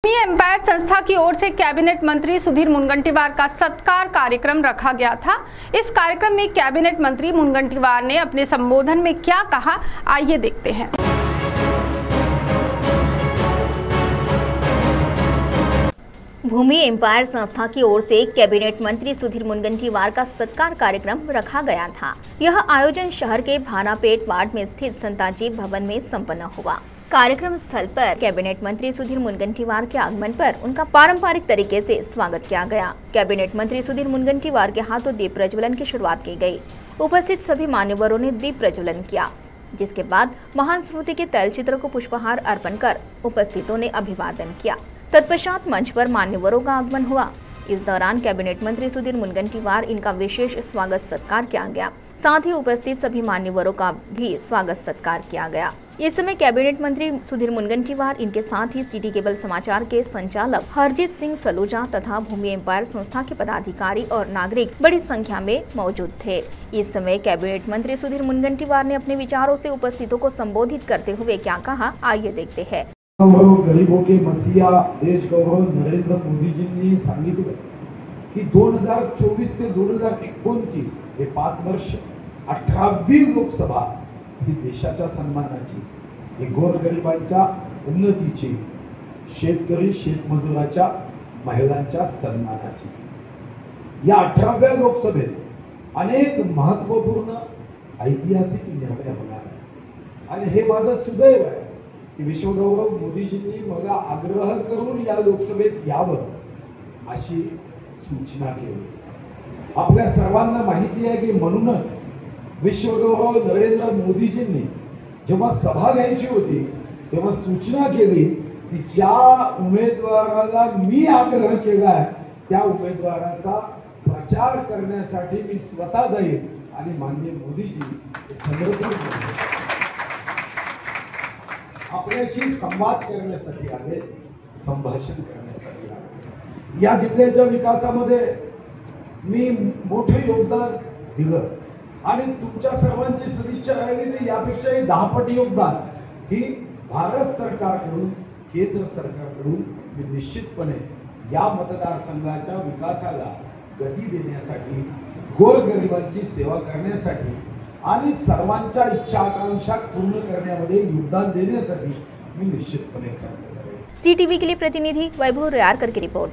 Empire संस्था की or say cabinet मंत्री सुधीर मुनगंटीवार का सत्कार कार्यक्रम रखा गया था। इस कार्यक्रम में कैबिनेट मंत्री मुनगंटीवार ने अपने संबोधन में क्या कहा, आइए देखते हैं। भूमि एम्पायर संस्था की ओर से कैबिनेट मंत्री सुधीर मुनगंटीवार का सत्कार कार्यक्रम रखा गया था। यह आयोजन शहर के भानापेट वार्ड में स्थित संताजी भवन में संपन्न हुआ। कार्यक्रम स्थल पर कैबिनेट मंत्री सुधीर मुनगंटीवार के आगमन पर उनका पारंपरिक तरीके से स्वागत किया गया। कैबिनेट मंत्री सुधीर मुनगंटीवार के हाथों दीप प्रज्वलन की शुरुआत की गई। उपस्थित सभी मान्यवरों ने दीप प्रज्वलन किया, जिसके बाद महान स्मृति के तैलचित्र को पुष्पहार अर्पण कर उपस्थितों ने अभिवादन किया। तत्पश्चात मंच पर मान्यवरों का आगमन हुआ। इस दौरान कैबिनेट मंत्री सुधीर मुनगंटीवार इनका विशेष स्वागत सत्कार किया गया। साथ ही उपस्थित सभी मान्यवरों का भी स्वागत सत्कार किया गया। इस समय कैबिनेट मंत्री सुधीर मुनगंटीवार, इनके साथ ही सिटी केबल समाचार के संचालक हरजीत सिंह सलूजा तथा भूमि एम्पायर संस्था के पदाधिकारी और नागरिक बड़ी संख्या में मौजूद थे। इस समय कैबिनेट मंत्री सुधीर मुनगंटीवार ने अपने विचारों से उपस्थितों को संबोधित करते हुए क्या कहा, आइए देखते हैं। गरीबों के मसीहा देश गौरव नरेंद्र मोदी जी ने सांगितलं की 2024 ते 2029 हे 5 वर्ष 18वी लोकसभा ही देशाच्या सन्मानाची, हे गोरगरिबांच्या उन्नतीची, शेतकरी शेतमजुराच्या महिलांच्या सन्मानाची। या 18व्या लोकसभेत अनेक महत्त्वपूर्ण ऐतिहासिक निर्णय होणार आहेत आणि हे माझं सुदैव आहे की विश्वगौरव मोदीजींनी मला आग्रह करून या लोकसभेत यावं अशी सूचना केली। आपल्या सर्वांना माहिती आहे की म्हणूनच विश्वगौरव नरेंद्र मोदीजींनी जेव्हा सभा घ्यायची होती तेव्हा सूचना केली की ज्या उमेदवाराला मी आग्रह केलाय त्या उमेदवाराचा प्रचार करण्यासाठी मी स्वतः जाईल आणि माननीय मोदीजी आपल्याशी संवाद करण्यासाठी आले, संभाषण करण्यासाठी आले। या जिल्ह्याच्या विकासामध्ये मी मोठे योगदान दिलं आणि तुमच्या सर्वांची सदिच्छा राहिली तर यापेक्षाही 10 पट योगदान ही भारत सरकारकडून, केंद्र सरकारकडून मी निश्चितपणे या मतदारसंघाच्या विकासाला गती देण्यासाठी, गोरगरिबांची सेवा करण्यासाठी आणि सर्वांच्या इच्छा आकांक्षा पूर्ण करण्यामध्ये योगदान देण्यासाठी मी निश्चितपणे खर्च करेन। CTV के लिए प्रतिनिधि वैभव रेयारकर की रिपोर्ट।